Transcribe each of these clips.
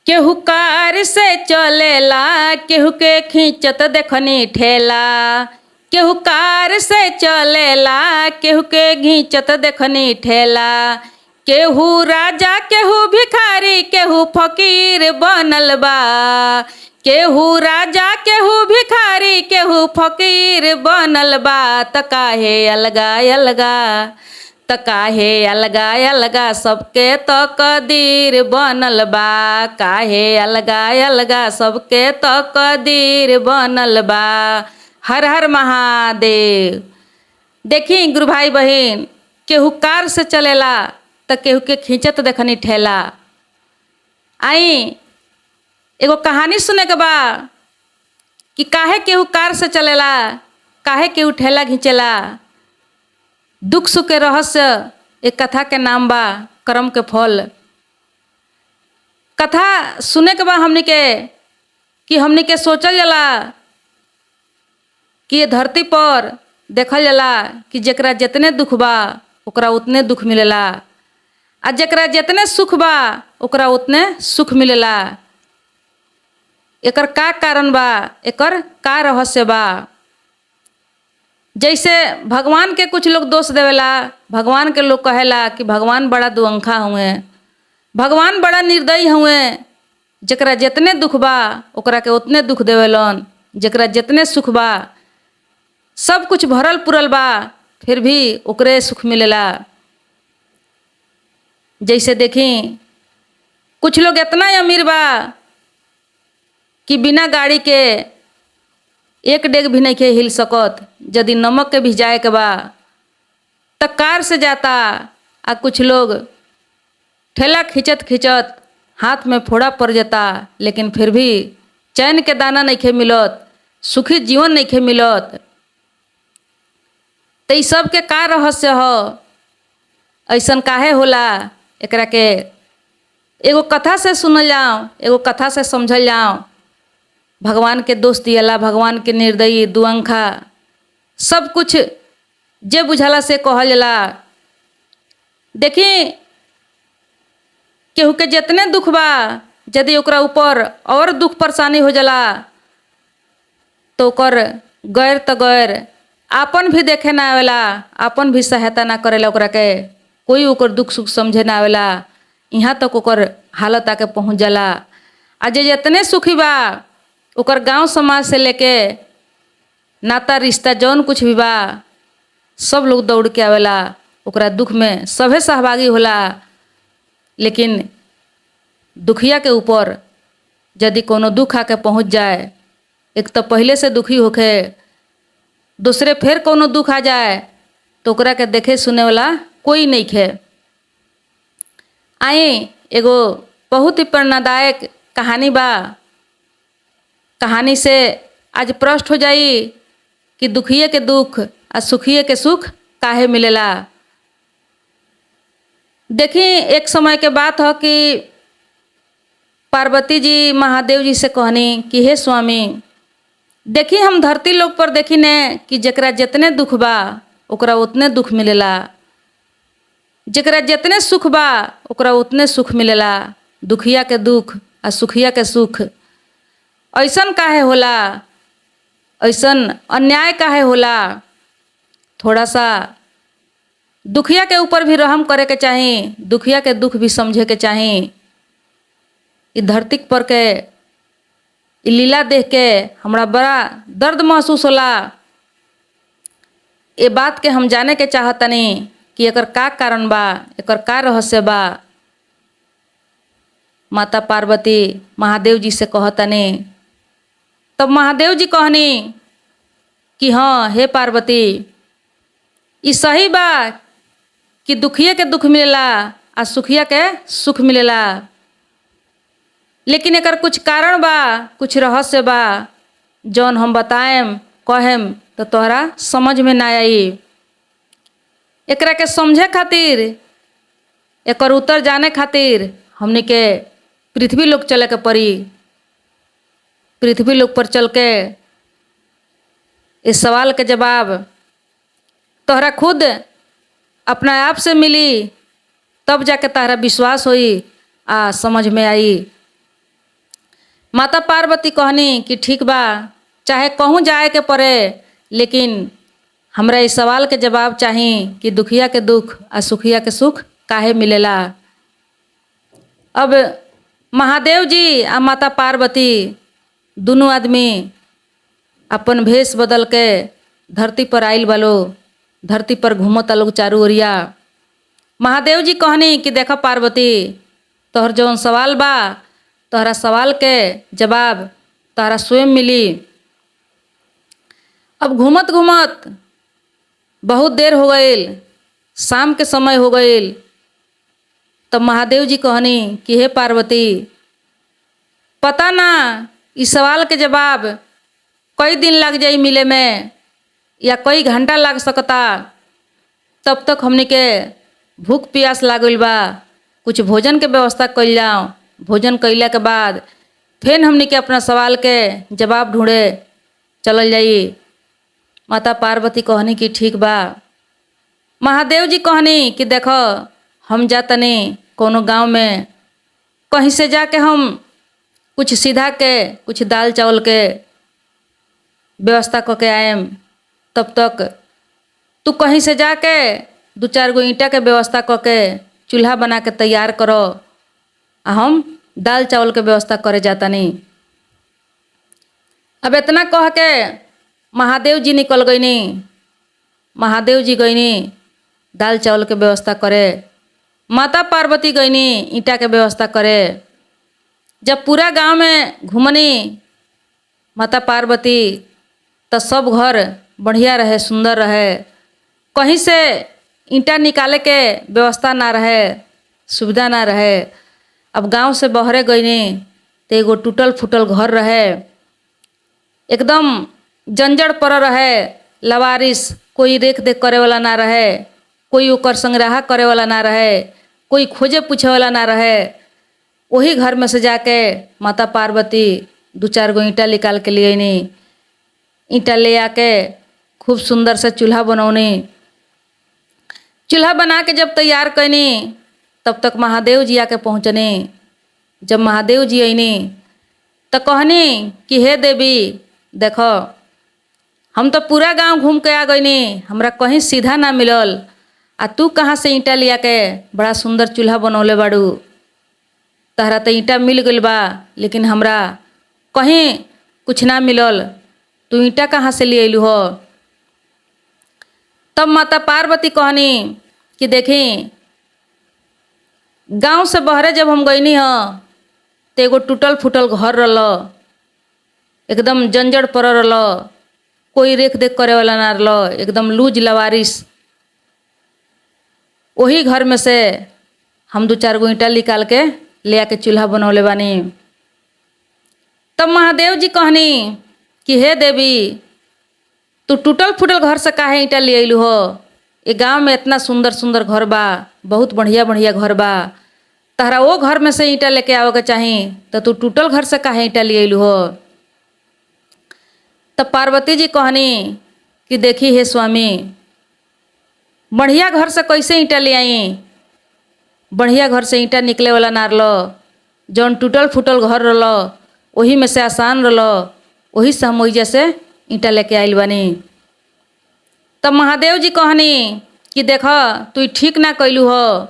केहू कार से चलेला, केहू के खींचत देखनी ठेला। केहू कार से चलेला, केहू के खींचत देखनी ठेला। केहू राजा केहू भिखारी, केहू फकीर बनल बा। केहू राजा केहू भिखारी, केहू फकीर बनल बा। त काहे अलगा अलगा, त काहे अलगा अलगा सबके तकदीर बनल बा। काहे अलगा अलगा सबके तकदीर बनल बा। हर हर महादेव। देखी गुरु भाई बहन, केहू कार से चलेला त केहू के खींचत देखनी ठेला। आई एगो कहानी सुने के बा कि काहे केहू कार से चलेला, काहे केहू ठेला खींचेला। दुख सुख के रहस्य एक कथा के नाम बा कर्म के फल। कथा सुने के बा हमनी के कि हमनी के सोचल जाला कि ये धरती पर देखल जाला कि जेकरा जितने दुख बा ओकरा उतने दुख मिलेला, आ जेकरा जितने सुख बा ओकरा उतने सुख मिलेला। एकर का कारण बा, एकर का रहस्य बा। जैसे भगवान के कुछ लोग दोष देवेला, भगवान के लोग कहेला कि भगवान बड़ा दुअंखा हुए, भगवान बड़ा निर्दयी हुए। जेकरा जितने दुख बा ओकरा के उतने दुख देवेलन, जेकरा जितने सुख बा सब कुछ भरल पुरल बा फिर भी ओकरे सुख मिलेला। जैसे देखी कुछ लोग इतना अमीर बा कि बिना गाड़ी के एक डेग भी नहीं के हिल सकत। यदि नमक के भी जाए के बा त कार से जाता। आ कुछ लोग ठेला खींचत खींचत हाथ में फोड़ा पड़ जाता, लेकिन फिर भी चैन के दाना नहीं खे मिलत, सुखी जीवन नहीं खे मिलत। तो इस सब के का रहस्य हो, ऐसन काहे होला, एकरा के एगो कथा से सुनल जाओ, एगो कथा से समझल जाओ। भगवान के दोष दियला, भगवान के निर्दयी दुअंखा सब कुछ जे बुझाला से कहल जाला। देखी केहू के जितने दुख बा यदि ओकरा ऊपर और दुख परेशानी हो जाला तो ओकर गैर त गैर आपन भी देखे ना आवेला, आपन भी सहायता ना करेला। ओकरा के कोई ओकर दुख सुख समझे ना आवेला। यहाँ तक ओकर हालत आके पहुँच जाला। आ जे जितने सुखी बा ओकर गांव समाज से लेके नाता रिश्ता जौन कुछ भी बा सब लोग दौड़ के आवेला, ओकरा दुख में सभे सहभागी होला। लेकिन दुखिया के ऊपर यदि कोनो दुख आके पहुँच जाए, एक तो पहले से दुखी होके दूसरे फिर कोनो दुख आ जाए तो ओकरा के देखे सुने वाला कोई नहीं खे। आई एगो बहुत ही प्रेरणादायक कहानी बा। कहानी से आज प्रश्न हो जाई कि दुखिए के दुख और सुखिए के सुख काहे मिलेला। देखी एक समय के बात हो कि पार्वती जी महादेव जी से कहनी कि हे स्वामी, देखी हम धरती लोक पर देखी ने कि जेकरा जितने दुख बा ओकरा उतने दुख मिलेला, जेकरा जितने सुख बा ओकरा उतने सुख मिलेला। दुखिया के दुख और सुखिया के सुख ऐसन काहे होला, ऐसन अन्याय काहे होला। थोड़ा सा दुखिया के ऊपर भी रहम करे के चाही, दुखिया के दुख भी समझे के चाही। ई धरती पर के ई लीला देख के हमरा बड़ा दर्द महसूस होला। ये बात के हम जाने के चाहतनी कि एकर का कारण बा, एकर का रहस्य बा। माता पार्वती महादेव जी से कहतनी, तब महादेव जी कहनी कि हाँ हे पार्वती, ई सही बा कि दुखिया के दुख मिलेला आ सुखिया के सुख मिलेला, लेकिन एकर कुछ कारण बा, कुछ रहस्य बा जौन हम बताएम कहेम तो तोहरा समझ में ना आई। एकरा के समझे खातिर, एकर उत्तर जाने खातिर हमनी के पृथ्वी लोक चले के पड़ी। पृथ्वी लोक पर चल के इस सवाल के जवाब तोहरा खुद अपना आप से मिली, तब जाके तारा विश्वास होई आ समझ में आई माता पार्वती कहनी कि ठीक बा, चाहे कहूँ जाए के पड़े, लेकिन हमरा इस सवाल के जवाब चाही कि दुखिया के दुख आ सुखिया के सुख काहे मिलेला। अब महादेव जी आ माता पार्वती दोनों आदमी अपन भेष बदल के धरती पर आइल बालो, धरती पर घूमत लोग चारू ओरिया। महादेव जी कहनी कि देखा पार्वती, तोहर जौन सवाल बा, तोहरा सवाल के जवाब तोहरा स्वयं मिली। अब घूमत घूमत बहुत देर हो गईल, शाम के समय हो गईल। तब महादेव जी कहनी कि हे पार्वती, पता ना इस सवाल के जवाब कई दिन लग जाई मिले में या कई घंटा लग सकता। तब तक हमने के भूख प्यास लागल बा, कुछ भोजन के व्यवस्था कइल जाओ। भोजन कइला के बाद फिर हमने के अपना सवाल के जवाब ढूंढे चलल जाई। माता पार्वती कहनी कि ठीक बा। महादेव जी कहनी कि देखो, हम जातनी कोनो गांव में, कहीं से जाके हम कुछ सीधा के कुछ दाल चावल के व्यवस्था करके आएम। तब तक तू कहीं से जाके 2-4 गो ईंटा के व्यवस्था करके चूल्हा बना के तैयार करो, आ हम दाल चावल के व्यवस्था करे जातनी। अब इतना कह के महादेव जी निकल गईनी। महादेव जी गईनी दाल चावल के व्यवस्था करे, माता पार्वती गईनी ईंटा के व्यवस्था करे। जब पूरा गांव में घूमनी माता पार्वती, तो सब घर बढ़िया रहे, सुंदर रहे। कहीं से ईंटा निकाले के व्यवस्था ना रहे, सुविधा ना रहे। अब गांव से बहरे गईनी तो एगो टूटल फूटल घर रहे, एकदम जंजड़ पर रहे, लवारिस, कोई देख देख करे वाला ना रहे, कोई ओकर संग्रह करे वाला ना रहे, कोई खोजे पूछे वाला ना रहे। वही घर में से जाके माता पार्वती 2-4 गो ईंटा निकाल के लिए आईनी। ईंटा ले आके खूब सुंदर से चूल्हा बनौनी। चूल्हा बना के जब तैयार कैनी, तब तक महादेव जी आके पहुँचनी। जब महादेव जी आईनी तो कहनी कि हे देवी, देखो हम तो पूरा गांव घूम के आ गईनी, हमरा कहीं सीधा ना मिलल, आ तू कहाँ से ईंटा लिया के बड़ा सुंदर चूल्हा बनौले बाड़ू। तहरा तो ईंटा मिल गइल बा, लेकिन हमरा कहीं कुछ ना मिलल, तू ईंटा कहाँ से ले अइलू हो। तब माता पार्वती कहनी कि देखी, गांव से बहरे जब हम गईनी ह तो एगो टूटल फूटल घर रहल, एकदम जंजड़ पर रहल, कोई रेख देख करे वाला ना रहल, एकदम लूज लवारिस। वही घर में से हम 2-4 गो ईंटा निकाल के ले आके चूल्हा बनौले बानी। तब महादेव जी कहनी कि हे देवी, तू टूटल फूटल घर से काहे ईंटा ले अइलू हो। ये गांव में इतना सुंदर सुंदर घर बा, बहुत बढ़िया बढ़िया घर बा, तहरा वो घर में से ईंटा लेके आओगे चाही, तो तू टूटल घर से काहे ईंटा ले अइलू हो। तब पार्वती जी कहनी कि देखी हे स्वामी, बढ़िया घर से कैसे ईंटा ले आई। बढ़िया घर से ईंटा निकले वाला ना रहलो, जौन टूटल फूटल घर रहलो वही में से आसान रहलो, वही से हम ओइजा से ईंटा लेके आइल बानी। तब महादेव जी कहनी कि देखो, तू ठीक ना कैलू हो,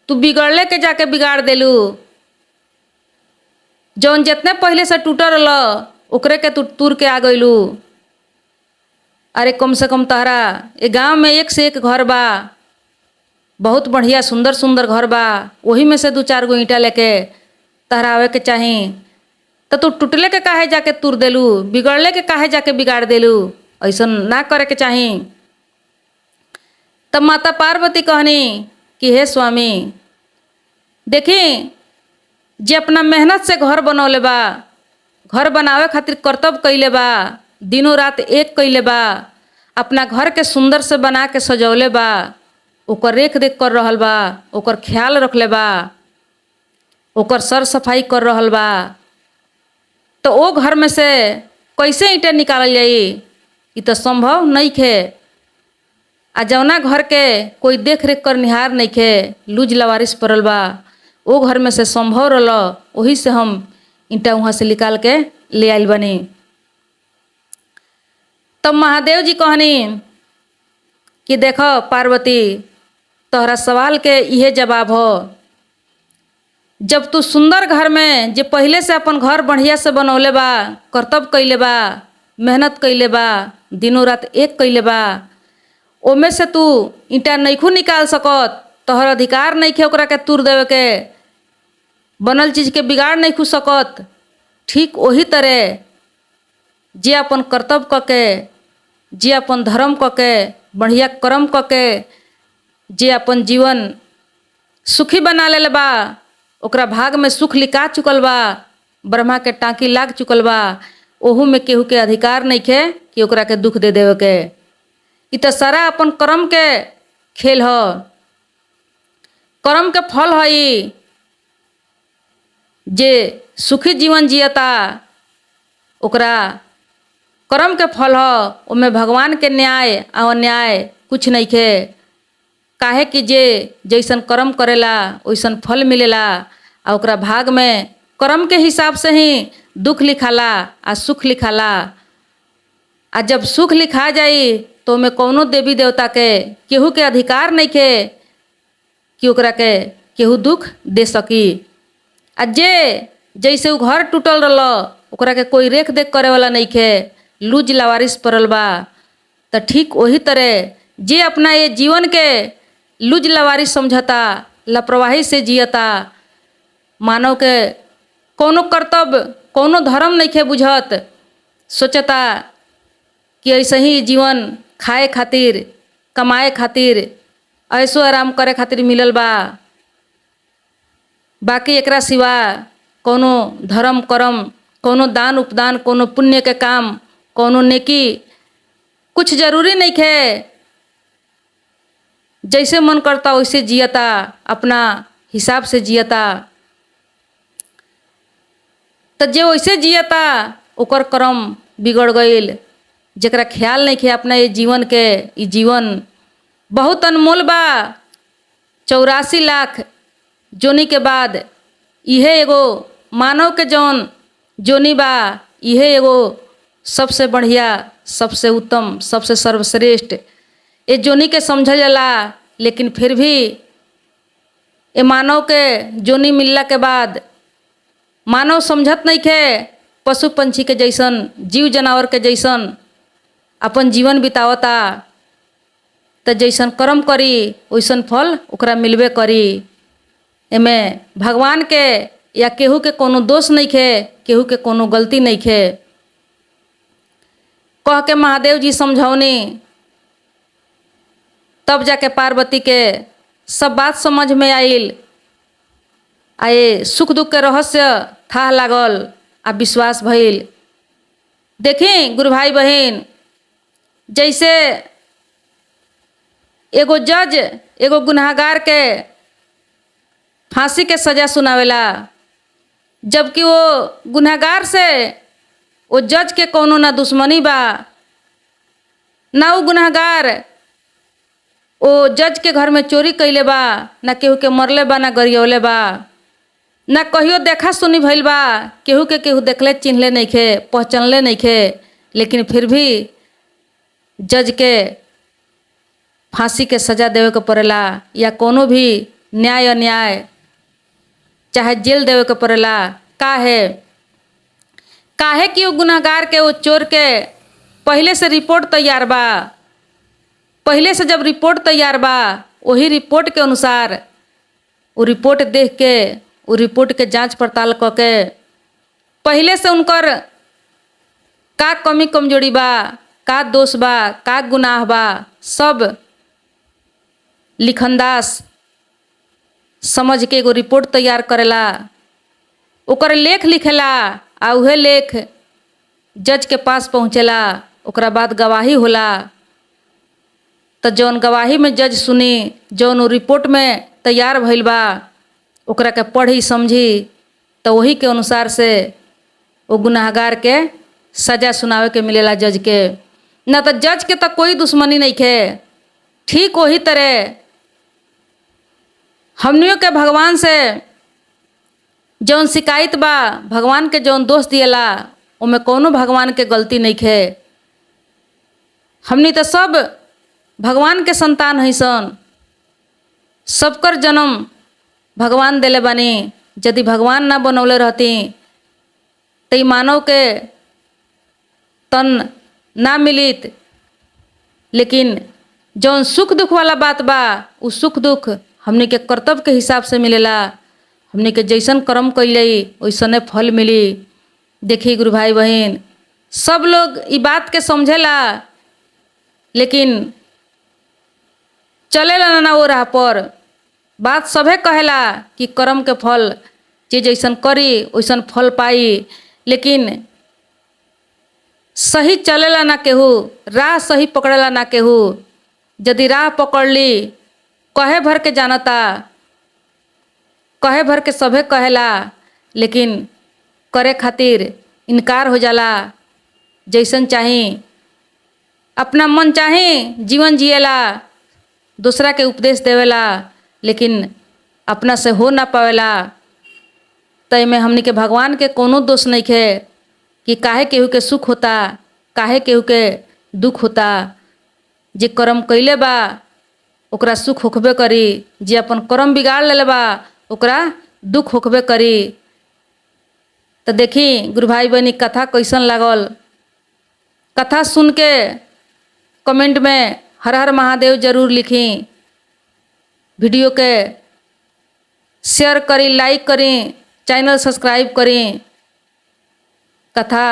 तू बिगड़ले के जाके बिगाड़ देलू। जौन जितने पहले से टूटल रहलो ओकरे के तू तूर के आ गइलू। अरे कम से कम तहरा ये गांव में एक से एक घर बा, बहुत बढ़िया सुंदर सुंदर घर बा, वही में से 2-4 गो ईंटा लेके तहरा आवे के चाही, तो तू टूटले के काहे जाके तूर देलू, बिगड़ले के काहे जाके बिगाड़ देलू। ऐसा ना करे के चाही। तब माता पार्वती कहनी कि हे स्वामी, देखी जे अपना मेहनत से घर बनौले बा, घर बनावे खातिर कर्तव्य कैले बा, दिनों रात एक कैले बा, अपना घर के सुंदर से बना के सजौले बा, ओकर रेख देख कर रहल बा, ओकर ख्याल रखले बा, ओकर सर सफाई कर रहल बा, तो वो घर में से कैसे ईंटा निकालल जाई। ये तो संभव नहीं खे। आ जौना घर के कोई देख रेख कर निहार नहीं खे, लूज लवारिस पड़ल बा, वो घर में से संभव रहल, वही से हम ईंटा वहाँ से निकाल के ले आइल बनी। तब महादेव जी कहनी कि देखो पार्वती, तोहरा सवाल के इहे जवाब हो। जब तू सुंदर घर में जे पहले से अपन घर बढ़िया से बनौले बा, कर्तव्य कैले बा, मेहनत कैले बा, दिनों रात एक कैले बा, ओमे से तू ईंटा नैखू निकाल सकत, तोहर अधिकार नहीं खे ओकरा के तूर देवे के, बनल चीज के बिगाड़ नहीं खू सकत। ठीक वही तरह जे अपन कर्तव्य कके, जे अपन धर्म कके, बढ़िया कर्म कके, जे अपन जीवन सुखी बना ले बा, ओकरा भाग में सुख लिखा चुकल बा, ब्रह्मा के टाँकी लाग चुकल बा, ओहू में केहू के अधिकार नहीं खे कि ओकरा के दुख दे देवे के। इ तो सारा अपन कर्म के खेल ह, कर्म के फल हई। जे सुखी जीवन जियता ओकरा कर्म के फल ह, ओमे भगवान के न्याय आ अन्याय कुछ नहीं खे। काहे कि जे जैसन कर्म करेला वैसन फल मिलेला, आ ओकरा भाग में कर्म के हिसाब से ही दुख लिखाला आ सुख लिखाला। आ जब सुख लिखा जाई तो में कौनो देवी देवता के केहू के अधिकार नहीं खे कि ओकरा के केहू दुख दे सकी। आ जे जैसे उ घर टूटल रहल ओकरा के कोई रेख देख करे वाला नहीं खे, लूज लावारिस पड़ल बा, तो ठीक वही तरह जे अपना ये जीवन के लूज लावारिस समझता, लापरवाही से जियता, मानव के कोनो कर्तव्य कोनो धर्म नहीं खे बुझत, सोचता कि ऐसे ही जीवन खाए खातिर, कमाए खातिर, ऐसो आराम करे खातिर मिलल बा, बाकी एकरा सिवा कोनो धर्म कर्म, कोनो दान उपदान, कोनो पुण्य के काम, कोनो नेकी कुछ जरूरी नहीं खे। जैसे मन करता वैसे जियता, अपना हिसाब से जियता। तो जे वैसे जियता ओकर कर्म बिगड़ गईल। जकरा ख्याल नहीं खे अपना ये जीवन के, ये जीवन बहुत अनमोल बा। 84 लाख जोनी के बाद इहे एगो मानव के जौन जोनी बा, इहे एगो सबसे बढ़िया, सबसे उत्तम, सबसे सर्वश्रेष्ठ ये जोनी के समझल जाला। लेकिन फिर भी ये मानव के जोनी मिलला के बाद मानव समझत नहीं खे पशु पंछी के जैसन, जीव जनावर के जैसन अपन जीवन बितावता। तो जैसन कर्म करी वैसन फल ओकरा मिलबे करी। एमे भगवान के या केहू के कोनो दोष नहीं खे, केहू के कोनो गलती नहीं खे। कह के महादेव जी समझौनी, तब जाके पार्वती के सब बात समझ में आइल। आए सुख दुख के रहस्य था लागल आ विश्वास भइल। देखी गुरु भाई बहन, जैसे एगो जज एगो गुनाहगार के फांसी के सजा सुनावेला, जबकि वो गुनाहगार से वो जज के कोनो ना दुश्मनी बा, ना वो गुनाहगार वो जज के घर में चोरी कैले बा, ना केहू के मरले बा, ना गरियौले बा, ना कहियो देखा सुनी भइल बा, केहू के केहू देखले चिन्हले नहीं खे, पहचानले नहीं खे। लेकिन फिर भी जज के फांसी के सजा देवे के पड़ेला, या कोनो भी न्याय अन्याय चाहे जेल देवे के पड़ेला। काहे कि वो गुनाहगार के, वो चोर के पहले से रिपोर्ट तैयार बा। पहले से जब रिपोर्ट तैयार बा, वही रिपोर्ट के अनुसार वो रिपोर्ट देख के, वो रिपोर्ट के जांच पड़ताल क के पहले से उनकर का कमी कमजोरी बा, का दोष बा, का गुनाह बा, सब लिखनदास समझ के एगो रिपोर्ट तैयार करेला, ओकर लेख लिखेला, आ उहे लेख जज के पास पहुँचेला। ओकरा बाद गवाही होला। तो जौन गवाही में जज सुनी, जौन वो रिपोर्ट में तैयार भइल बा, ओकरा के पढ़ी समझी, तो वही के अनुसार से वो गुनाहगार के सजा सुनावे के मिलेला जज के। ना तो जज के तो कोई दुश्मनी नहीं खे। ठीक वही तरह हमनियों के भगवान से जौन शिकायत बा भगवान के जौन दोष दिएला ओमे कौनो भगवान के गलती नहीं खे। हमनी तो सब भगवान के संतान हईसन, सबकर जन्म भगवान देले बानी। यदि भगवान ना बनौले रहती तो ई मानव के तन ना मिलित। लेकिन जौन सुख दुख वाला बात बा उ सुख दुख हमनी के कर्तव्य के हिसाब से मिलेला। हमनी के जैसन कर्म कैले वैसने फल मिली। देखी गुरु भाई बहन, सब लोग ई बात के समझेला लेकिन चलेला ना वो राह पर। बात सभे कहेला कि कर्म के फल जे जैसन करी वैसन फल पाई, लेकिन सही चलेला ना केहू, राह सही पकड़ेला ना केहू। यदि राह पकड़ ली कहे भर के जानता, कहे भर के सभे कहेला, लेकिन करे खातिर इनकार हो जाला। जैसन चाही अपना मन चाही जीवन जिएला, दूसरा के उपदेश देवेला, लेकिन अपना से हो ना पावेला। तय में हमनी के भगवान के कोनो दोष नहीं खे कि काहे केहू के सुख होता, काहे केहू के दुख होता। जे कर्म कैले बा ओकरा सुख होखबे करी, जे अपन कर्म बिगाड़ लेले बा ओकरा दुख होखबे करी। तो देखी गुरु भाई बहनी कथा कैसन लागल। कथा सुन के कमेंट में हर हर महादेव जरूर लिखी। वीडियो के शेयर करी, लाइक करी, चैनल सब्सक्राइब करी। कथा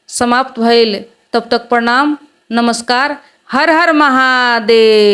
समाप्त भइल, तब तक प्रणाम, नमस्कार, हर हर महादेव।